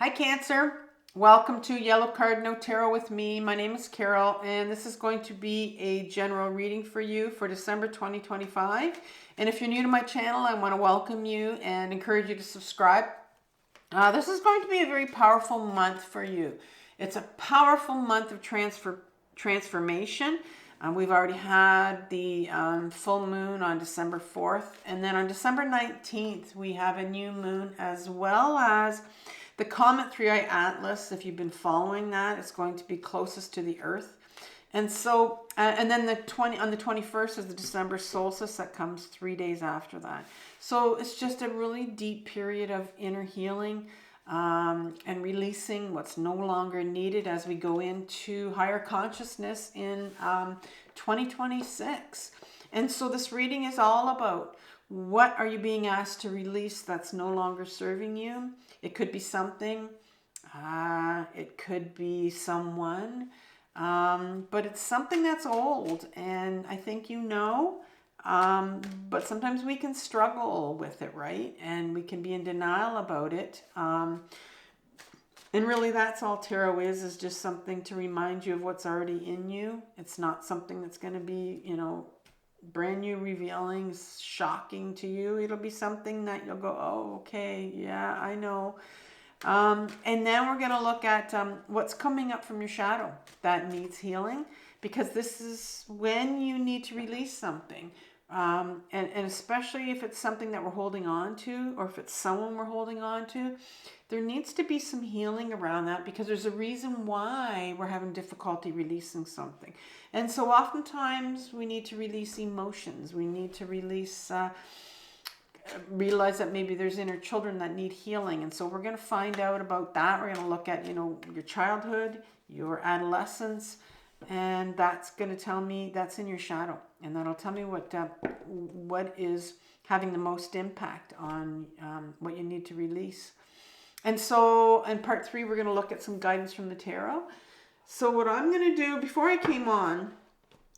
Hi Cancer, welcome to Yellow Card No Tarot with me. My name is Carole and this is going to be a general reading for you for December 2025. And if you're new to my channel, I want to welcome you and encourage you to subscribe. This is going to be a very powerful month for you. It's a powerful month of transformation. We've already had the full moon on December 4th. And then on December 19th, we have a new moon as well as the Comet 3-Eye Atlas. If you've been following that, it's going to be closest to the Earth. And so, and then on the 21st is the December solstice that comes 3 days after that. So it's just a really deep period of inner healing and releasing what's no longer needed as we go into higher consciousness in 2026. And so this reading is all about what are you being asked to release that's no longer serving you. It could be something, it could be someone, but it's something that's old, and I think you know, but sometimes we can struggle with it, right? And we can be in denial about it. And really that's all tarot is just something to remind you of what's already in you. It's not something that's going to be, brand new, revealing, shocking to you. It'll be something that you'll go, oh, okay, yeah, I know. And then we're going to look at what's coming up from your shadow that needs healing, because this is when you need to release something. And especially if it's something that we're holding on to, or if it's someone we're holding on to, there needs to be some healing around that, because there's a reason why we're having difficulty releasing something. And so oftentimes we need to release emotions. We need to realize that maybe there's inner children that need healing. And so we're going to find out about that. We're going to look at, your childhood, your adolescence, and that's going to tell me that's in your shadow. And that'll tell me what is having the most impact on what you need to release. And so in part 3, we're going to look at some guidance from the tarot. So what I'm going to do, before I came on,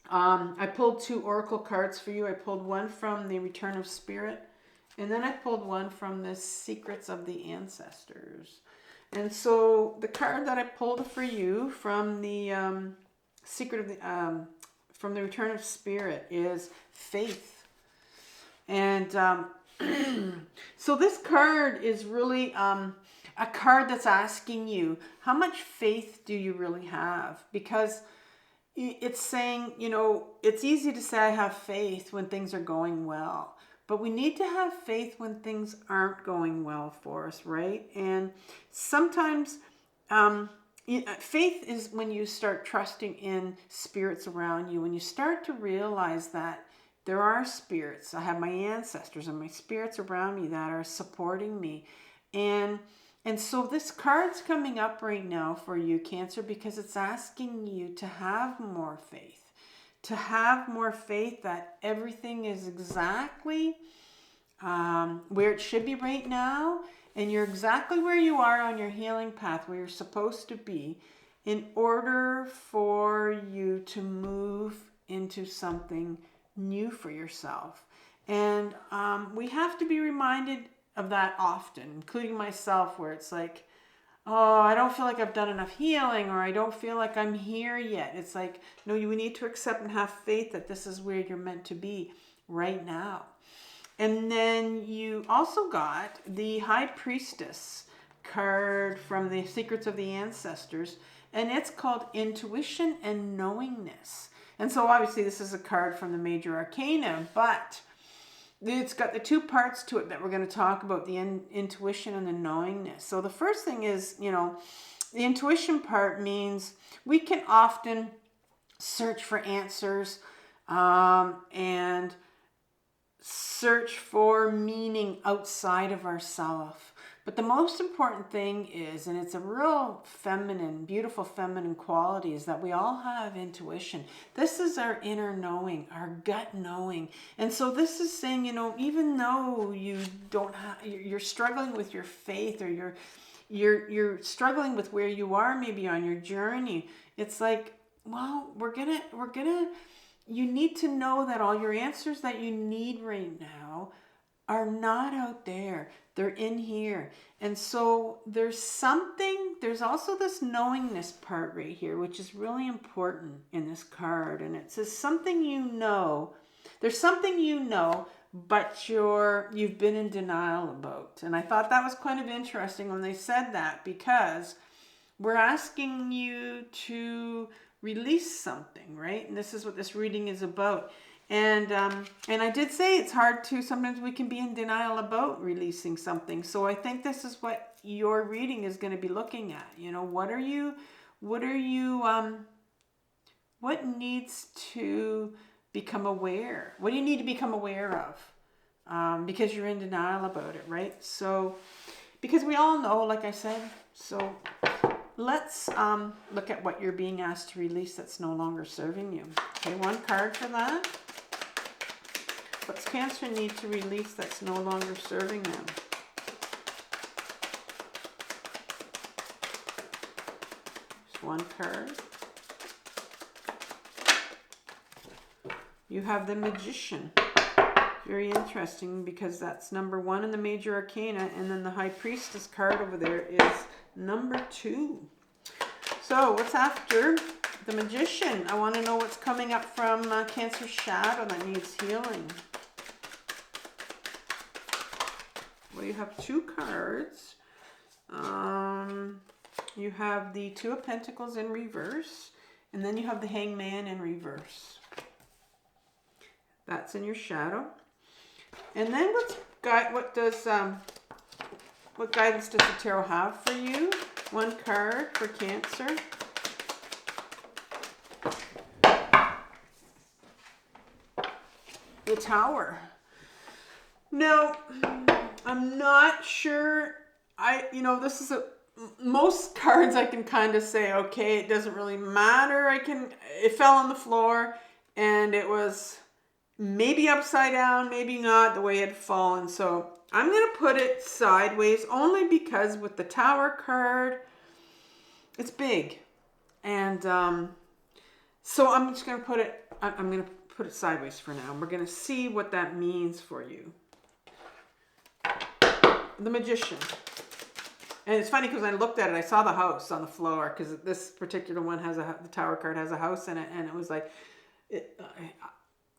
I pulled 2 oracle cards for you. I pulled one from the Return of Spirit, and then I pulled one from the Secrets of the Ancestors. And so the card that I pulled for you from the from the Return of Spirit is Faith. And so this card is really a card that's asking you, how much faith do you really have? Because it's saying, it's easy to say I have faith when things are going well, but we need to have faith when things aren't going well for us, right? And sometimes faith is when you start trusting in spirits around you, when you start to realize that there are spirits. I have my ancestors and my spirits around me that are supporting me. And so this card's coming up right now for you, Cancer, because it's asking you to have more faith. To have more faith that everything is exactly where it should be right now. And you're exactly where you are on your healing path, where you're supposed to be, in order for you to move into something new for yourself. And we have to be reminded of that often, including myself, where it's like, oh, I don't feel like I've done enough healing, or I don't feel like I'm here yet. It's like, no, you need to accept and have faith that this is where you're meant to be right now. And then you also got the High Priestess card from the Secrets of the Ancestors, and it's called Intuition and Knowingness. And so obviously this is a card from the Major Arcana, but it's got the 2 parts to it that we're going to talk about, the intuition and the knowingness. So the first thing is, the intuition part means we can often search for answers and search for meaning outside of ourselves. But the most important thing is, and it's a real feminine, beautiful feminine quality, is that we all have intuition. This is our inner knowing, our gut knowing. And so this is saying, even though you don't have, you're struggling with your faith, or you're struggling with where you are maybe on your journey, it's like, well, you need to know that all your answers that you need right now are not out there. They're in here. And so there's something, there's also this knowingness part right here, which is really important in this card. And it says something you know. There's something you know, but you've been in denial about. And I thought that was kind of interesting when they said that, because we're asking you to release something, right? And this is what this reading is about. And I did say it's hard to, sometimes we can be in denial about releasing something. So I think this is what your reading is going to be looking at. You know, what needs to become aware? What do you need to become aware of? Because you're in denial about it, right? So, because we all know, like I said, so let's look at what you're being asked to release that's no longer serving you. Okay, one card for that. What's Cancer need to release that's no longer serving them? Just one card. You have the Magician. Very interesting, because that's number 1 in the Major Arcana, and then the High Priestess card over there is number 2. So what's after the Magician? I want to know what's coming up from Cancer's shadow that needs healing. Well, you have 2 cards. You have the 2 of Pentacles in reverse, and then you have the Hangman in reverse. That's in your shadow. And then what guidance does the tarot have for you? One card for Cancer. The Tower. No, I'm not sure. This is most cards I can kind of say, okay, it doesn't really matter. It fell on the floor, and it was maybe upside down, maybe not, the way it had fallen. So I'm going to put it sideways, only because with the Tower card, it's big. And so I'm just going to put it, I'm going to put it sideways for now. We're going to see what that means for you. The Magician. And it's funny, because when I looked at it, I saw the house on the floor, because this particular one the Tower card has a house in it, and it was like,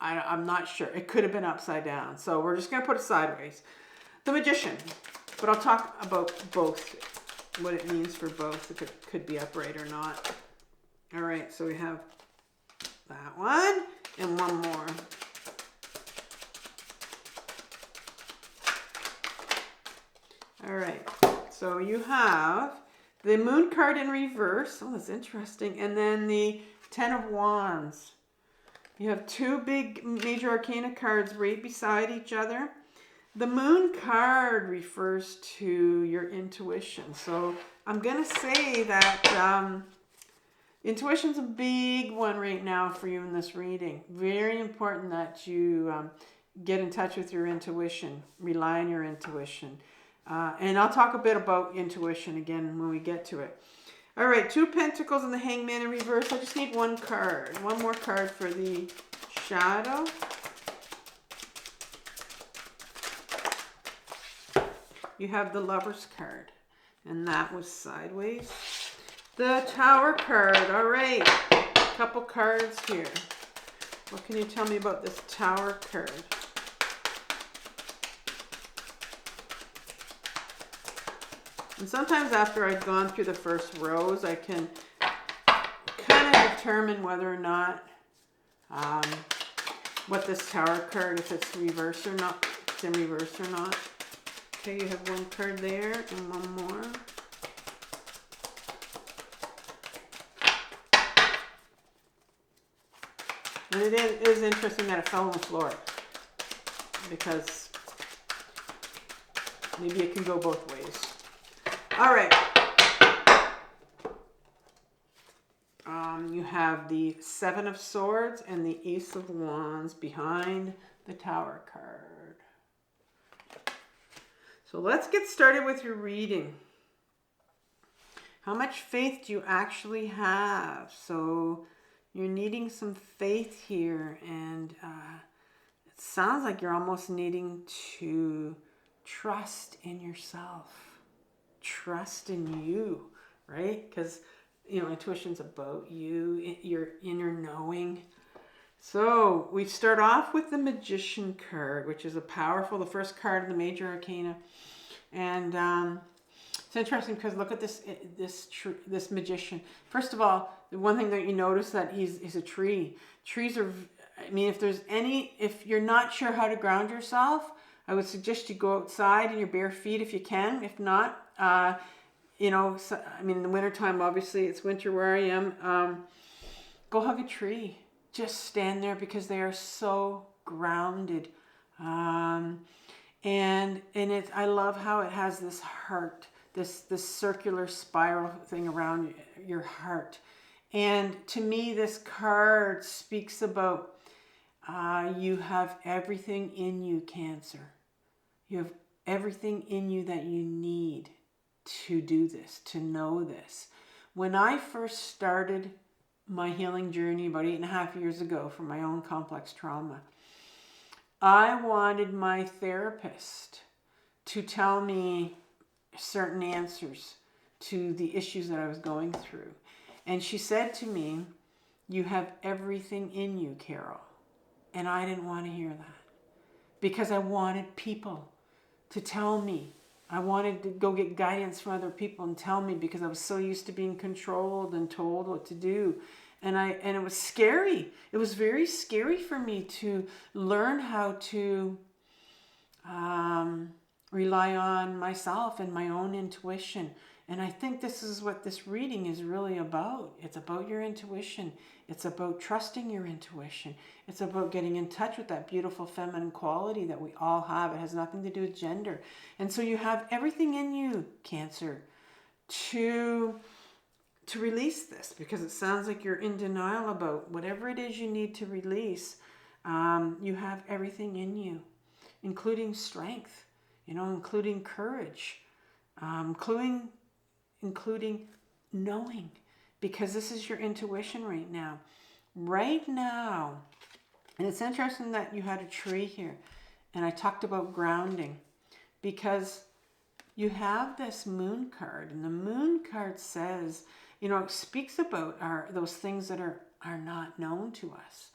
I'm not sure. It could have been upside down. So we're just going to put it sideways. The Magician. But I'll talk about both, what it means for both, if it could be upright or not. All right, so we have that one and one more. All right, so you have the Moon card in reverse. Oh, that's interesting. And then the 10 of Wands. You have 2 big Major Arcana cards right beside each other. The Moon card refers to your intuition. So I'm going to say that intuition's a big one right now for you in this reading. Very important that you get in touch with your intuition. Rely on your intuition. And I'll talk a bit about intuition again when we get to it. All right, 2 Pentacles and the Hangman in reverse. I just need one card. One more card for the shadow. You have the Lover's card, and that was sideways. The Tower card. All right, a couple cards here. What can you tell me about this Tower card? And sometimes after I've gone through the first rows, I can kind of determine whether or not what this Tower card, if it's reverse or not, it's in reverse or not. Okay, you have one card there and one more. And it is interesting that it fell on the floor, because maybe it can go both ways. All right. You have the 7 of Swords and the Ace of Wands behind the Tower card. So let's get started with your reading. How much faith do you actually have? So you're needing some faith here, and sounds like you're almost needing to trust in yourself, trust in you, right? Because, you know, intuition's about you, your inner knowing. So we start off with the Magician card, which is the first card in the Major Arcana. And it's interesting because look at this Magician. First of all, the one thing that you notice that he's a tree. Trees are, I mean, if you're not sure how to ground yourself, I would suggest you go outside in your bare feet if you can. If not, you know, so, I mean, in the wintertime, obviously, it's winter where I am. Go hug a tree. Just stand there because they are so grounded. And I love how it has this heart, this circular spiral thing around your heart. And to me, this card speaks about you have everything in you, Cancer. You have everything in you that you need to do this, to know this. When I first started my healing journey about 8.5 years ago from my own complex trauma, I wanted my therapist to tell me certain answers to the issues that I was going through. And she said to me, you have everything in you, Carole. And I didn't want to hear that because I wanted people to tell me. I wanted to go get guidance from other people and tell me because I was so used to being controlled and told what to do. And it was scary. It was very scary for me to learn how to rely on myself and my own intuition. And I think this is what this reading is really about. It's about your intuition. It's about trusting your intuition. It's about getting in touch with that beautiful feminine quality that we all have. It has nothing to do with gender. And so you have everything in you, Cancer, to release this, because it sounds like you're in denial about whatever it is you need to release. You have everything in you, including strength, you know, including courage, including knowing, because this is your intuition right now. Right now, and it's interesting that you had a tree here, and I talked about grounding, because you have this Moon card, and the Moon card says, you know, it speaks about those things that are not known to us.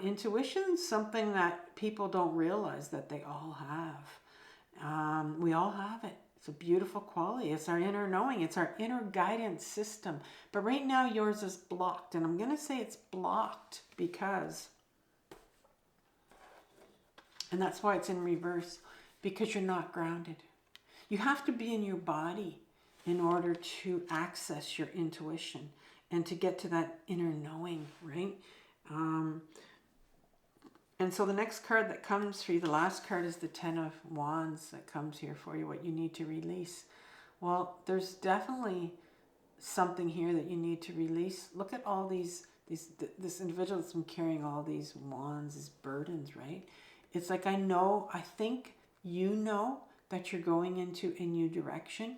Intuition is something that people don't realize that they all have. We all have it. It's a beautiful quality. It's our inner knowing. It's our inner guidance system. But right now yours is blocked. And I'm going to say it's blocked because, and that's why it's in reverse, because you're not grounded. You have to be in your body in order to access your intuition and to get to that inner knowing, right? And so the next card that comes for you, the last card, is the Ten of Wands that comes here for you, what you need to release. Well, there's definitely something here that you need to release. Look at all this individual that's been carrying all these wands, these burdens, right? It's like, I think you know that you're going into a new direction.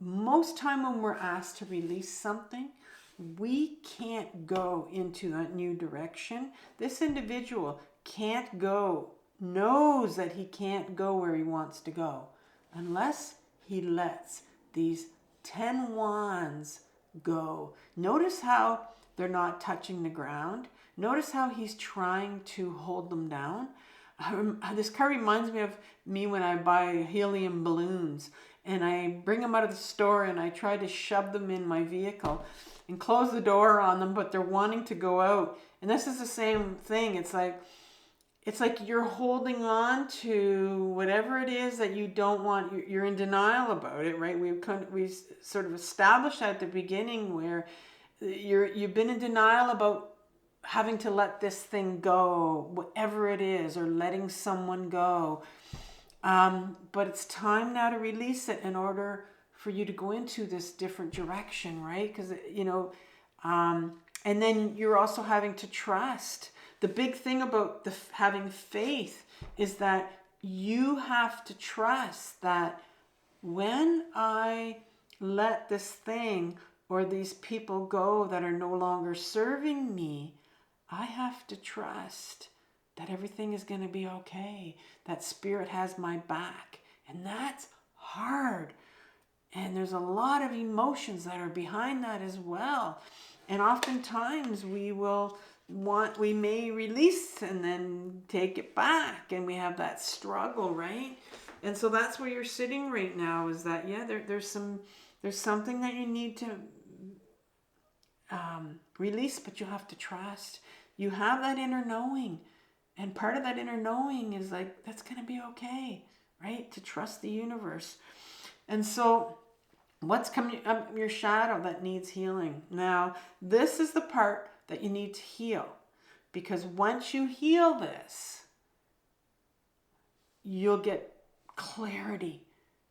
Most time when we're asked to release something, we can't go into that new direction. This individual can't go, knows that he can't go where he wants to go unless he lets these 10 wands go. Notice how they're not touching the ground. Notice how he's trying to hold them down. This card reminds me of me when I buy helium balloons and I bring them out of the store and I try to shove them in my vehicle and close the door on them, but they're wanting to go out. And this is the same thing. It's like you're holding on to whatever it is that you don't want. You're in denial about it, right? We sort of established at the beginning where you've been in denial about having to let this thing go, whatever it is, or letting someone go. But it's time now to release it in order for you to go into this different direction, right? Because, and then you're also having to trust. The big thing about having faith is that you have to trust that when I let this thing or these people go that are no longer serving me, I have to trust that everything is going to be okay, that Spirit has my back. And that's hard. And there's a lot of emotions that are behind that as well. And oftentimes we may release and then take it back, and we have that struggle, right? And so that's where you're sitting right now, is that, yeah, there's something that you need to release, but you have to trust. You have that inner knowing. And part of that inner knowing is like, that's going to be okay, right? To trust the universe. And so what's coming up your shadow that needs healing? Now, this is the part that you need to heal. Because once you heal this, you'll get clarity.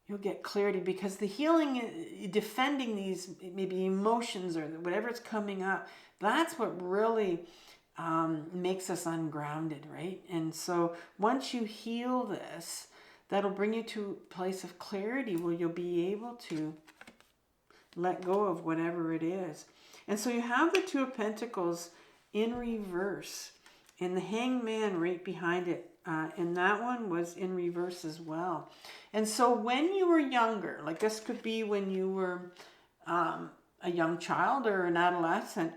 You'll get clarity, because the healing, defending these maybe emotions or whatever's coming up, that's what really makes us ungrounded, right? And so once you heal this, that'll bring you to a place of clarity where you'll be able to let go of whatever it is. And so you have the Two of Pentacles in reverse, and the Hangman right behind it. And that one was in reverse as well. And so when you were younger, like this could be when you were a young child or an adolescent,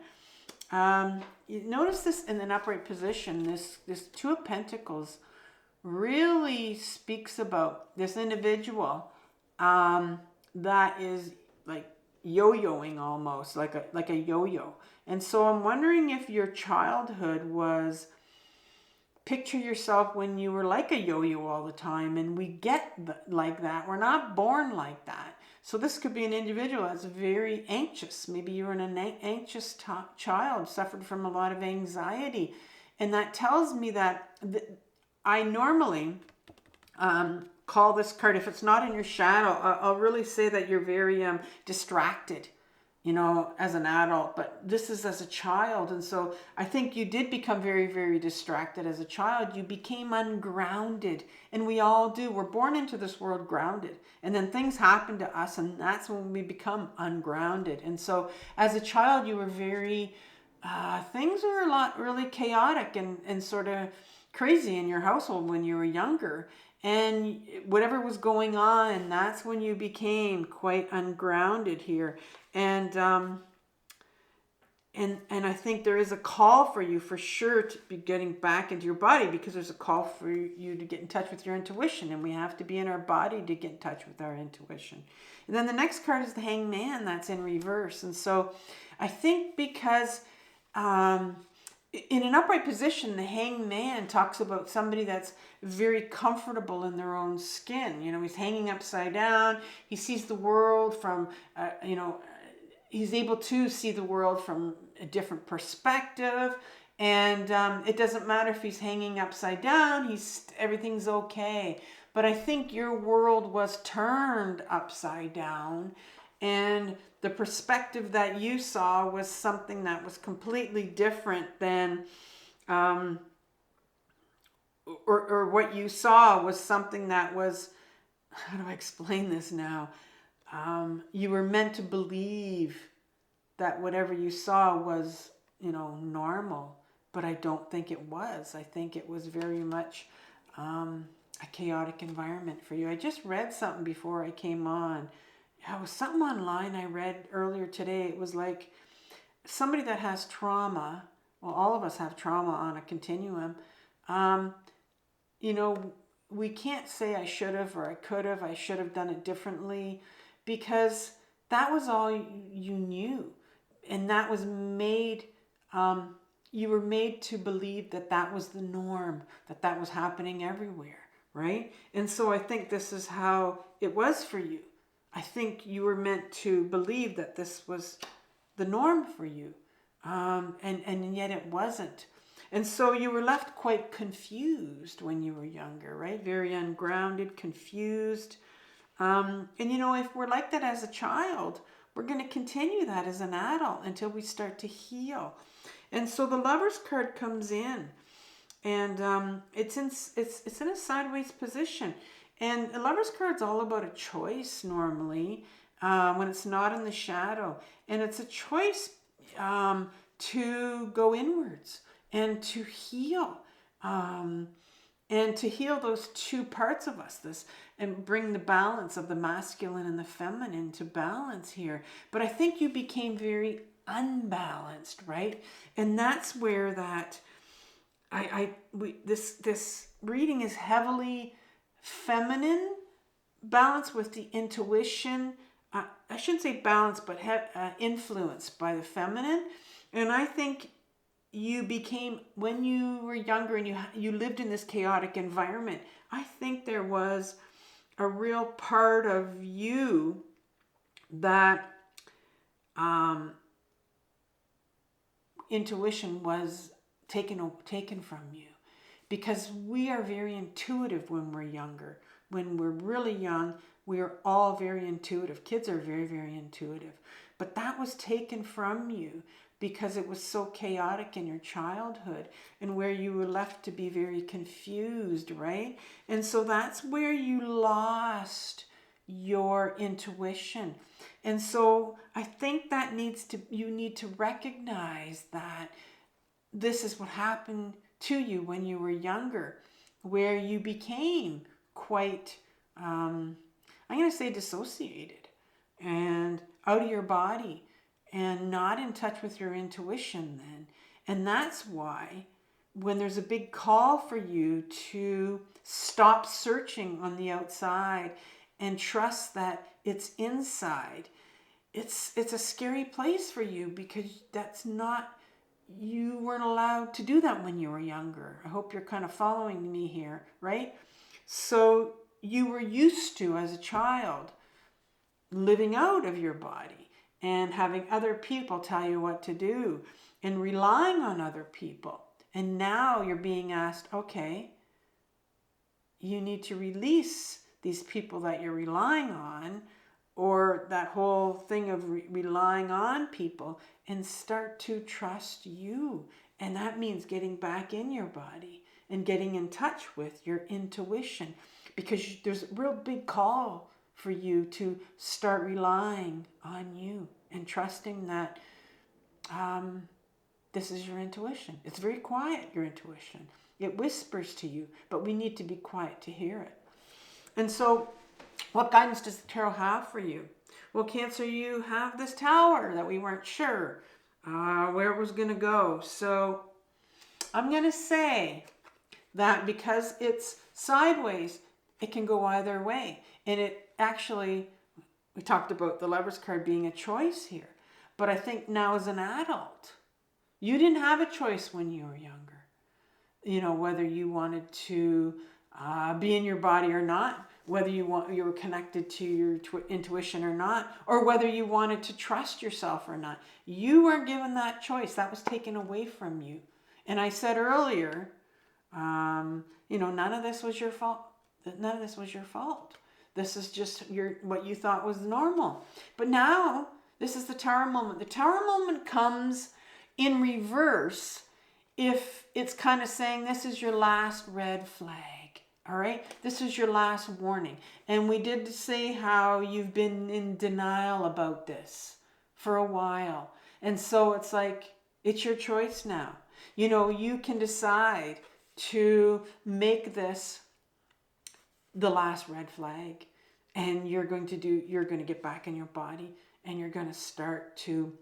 you notice this in an upright position, this Two of Pentacles really speaks about this individual that is like yo-yoing almost, like a yo-yo. And so I'm wondering if your childhood was, picture yourself when you were like a yo-yo all the time, and we get like that. We're not born like that. So this could be an individual that's very anxious. Maybe you were an anxious child, suffered from a lot of anxiety. And that tells me that I normally call this card, if it's not in your shadow, I'll really say that you're very distracted, you know, as an adult, but this is as a child. And so I think you did become very, very distracted as a child. You became ungrounded, and we all do. We're born into this world grounded, and then things happen to us, and that's when we become ungrounded. And so as a child, you were very, things were a lot really chaotic and sort of crazy in your household when you were younger. And whatever was going on, that's when you became quite ungrounded here. And I think there is a call for you for sure to be getting back into your body, because there's a call for you to get in touch with your intuition, and we have to be in our body to get in touch with our intuition. And then the next card is the Hangman, that's in reverse. And so I think because in an upright position, the Hangman talks about somebody that's very comfortable in their own skin. You know, he's hanging upside down. He sees the world from, he's able to see the world from a different perspective. And it doesn't matter if he's hanging upside down, everything's okay. But I think your world was turned upside down, and the perspective that you saw was something that was completely different than, or what you saw was something that was, how do I explain this now? You were meant to believe that whatever you saw was, normal, but I don't think it was. I think it was very much a chaotic environment for you. I just read something before I came on. It was something online I read earlier today. It was like somebody that has trauma. Well, all of us have trauma on a continuum. We can't say I should have or I could have. I should have done it differently, because that was all you knew. And that was made, you were made to believe that was the norm, that was happening everywhere, right? And so I think this is how it was for you. I think you were meant to believe that this was the norm for you, and yet it wasn't. And so you were left quite confused when you were younger, right? Very ungrounded, confused. If we're like that as a child, we're going to continue that as an adult until we start to heal. And so the Lover's card comes in, and it's in a sideways position. And a Lover's card's all about a choice normally, when it's not in the shadow. And it's a choice to go inwards and to heal. And to heal those two parts of us, this, and bring the balance of the masculine and the feminine to balance here. But I think you became very unbalanced, right? And that's where that this reading is heavily feminine, balance with the intuition. I shouldn't say balance, but influenced by the feminine. And I think you became, when you were younger and you lived in this chaotic environment, I think there was a real part of you that intuition was taken from you, because we are very intuitive when we're younger. When we're really young, we are all very intuitive. Kids are very, very intuitive. But that was taken from you because it was so chaotic in your childhood, and where you were left to be very confused, right? And so that's where you lost your intuition. And so I think that you need to recognize that this is what happened to you when you were younger, where you became quite, I'm going to say, dissociated and out of your body and not in touch with your intuition then. And that's why when there's a big call for you to stop searching on the outside and trust that it's inside, it's a scary place for you, because you weren't allowed to do that when you were younger. I hope you're kind of following me here, right? So you were used to, as a child, living out of your body and having other people tell you what to do and relying on other people. And now you're being asked, okay, you need to release these people that you're relying on, or that whole thing of relying on people, and start to trust you. And that means getting back in your body and getting in touch with your intuition, because there's a real big call for you to start relying on you and trusting that this is your intuition. It's very quiet, your intuition. It whispers to you, but we need to be quiet to hear it. And so what guidance does the tarot have for you? Well, Cancer, you have this tower that we weren't sure where it was going to go. So I'm going to say that because it's sideways, it can go either way. And it actually, we talked about the Lover's card being a choice here. But I think now as an adult, you didn't have a choice when you were younger. You know, whether you wanted to be in your body or not, whether you were connected to your intuition or not, or whether you wanted to trust yourself or not. You weren't given that choice. That was taken away from you. And I said earlier, none of this was your fault. None of this was your fault. This is just what you thought was normal. But now, this is the Tower moment. The Tower moment comes in reverse if it's kind of saying this is your last red flag. All right, this is your last warning. And we did say how you've been in denial about this for a while. And so it's like, it's your choice now. You know, you can decide to make this the last red flag. And you're going to get back in your body, and you're going to start to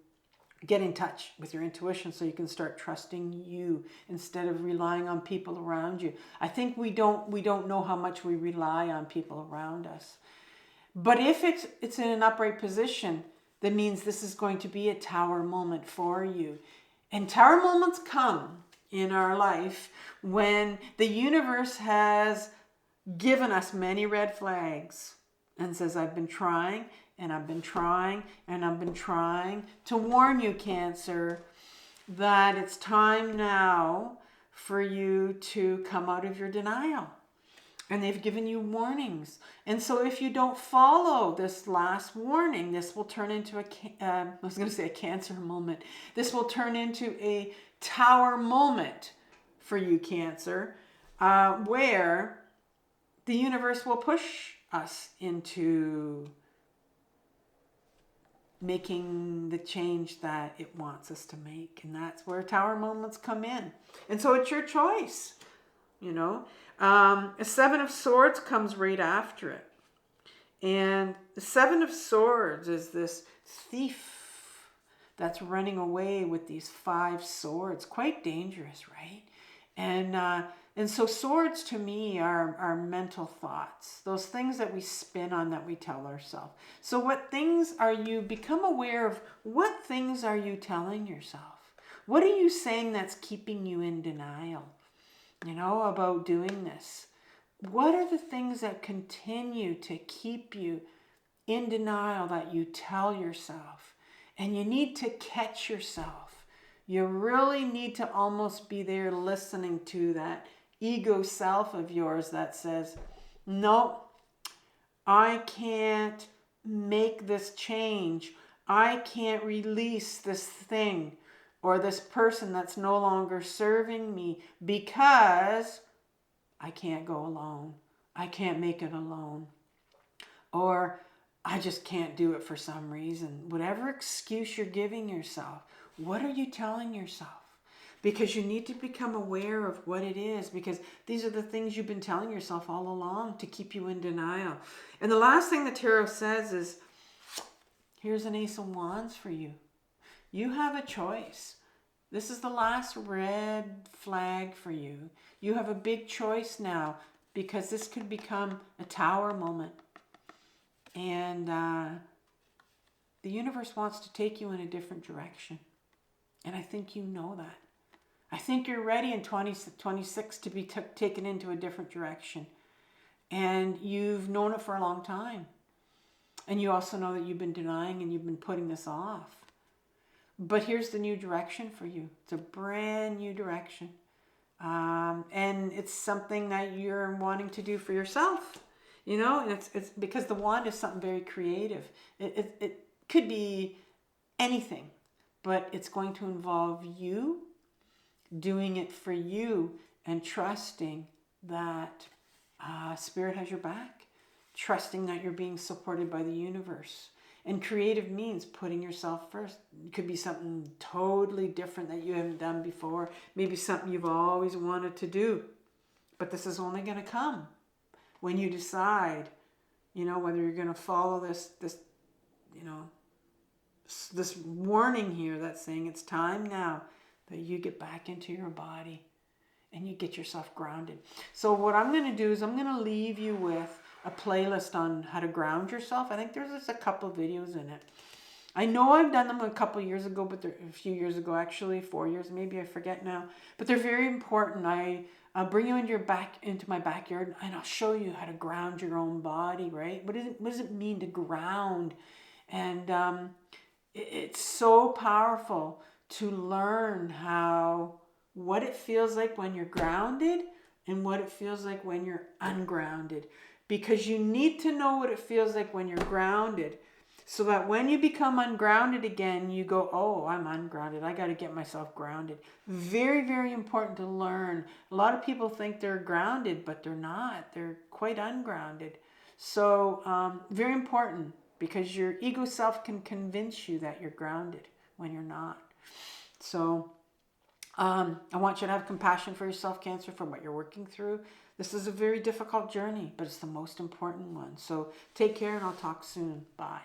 get in touch with your intuition so you can start trusting you instead of relying on people around you. I think we don't know how much we rely on people around us. But if it's in an upright position, that means this is going to be a tower moment for you. And tower moments come in our life when the universe has given us many red flags and says, I've been trying, and I've been trying, and I've been trying to warn you, Cancer, that it's time now for you to come out of your denial. And they've given you warnings. And so if you don't follow this last warning, this will turn into a Cancer moment. This will turn into a tower moment for you, Cancer, where the universe will push us into making the change that it wants us to make. And that's where tower moments come in. And so it's your choice. you know. A Seven of Swords comes right after it. And the Seven of Swords is this thief that's running away with these 5 swords. Quite dangerous, right? And so swords to me are mental thoughts, those things that we spin on, that we tell ourselves. So what things are you, become aware of what things are you telling yourself? What are you saying that's keeping you in denial, you know, about doing this? What are the things that continue to keep you in denial that you tell yourself? And you need to catch yourself. You really need to almost be there listening to that ego self of yours that says, no, I can't make this change. I can't release this thing or this person that's no longer serving me because I can't go alone. I can't make it alone. Or I just can't do it for some reason. Whatever excuse you're giving yourself, what are you telling yourself? Because you need to become aware of what it is, because these are the things you've been telling yourself all along to keep you in denial. And the last thing the tarot says is, here's an Ace of Wands for you. You have a choice. This is the last red flag for you. You have a big choice now, because this could become a Tower moment. And the universe wants to take you in a different direction. And I think you know that. I think you're ready in 2026 to be taken into a different direction. And you've known it for a long time. And you also know that you've been denying and you've been putting this off. But here's the new direction for you. It's a brand new direction. And it's something that you're wanting to do for yourself. You know, and it's because the wand is something very creative. It could be anything, but it's going to involve you doing it for you and trusting that Spirit has your back, trusting that you're being supported by the universe. And creative means putting yourself first. It could be something totally different that you haven't done before, maybe something you've always wanted to do, but this is only going to come when you decide, you know, whether you're going to follow this, you know, this warning here that's saying it's time now that you get back into your body and you get yourself grounded. So what I'm going to do is I'm going to leave you with a playlist on how to ground yourself. I think there's just a couple of videos in it. I know I've done them a couple of years ago, but they're a few years ago, actually 4 years, maybe, I forget now. But they're very important. I'll bring you into my backyard, and I'll show you how to ground your own body, right? What does it mean to ground? And it's so powerful to learn what it feels like when you're grounded and what it feels like when you're ungrounded. Because you need to know what it feels like when you're grounded, so that when you become ungrounded again, you go, oh, I'm ungrounded. I got to get myself grounded. Very, very important to learn. A lot of people think they're grounded, but they're not. They're quite ungrounded. So very important, because your ego self can convince you that you're grounded when you're not. So I want you to have compassion for yourself, Cancer, for what you're working through. This is a very difficult journey, but it's the most important one. So take care, and I'll talk soon. Bye.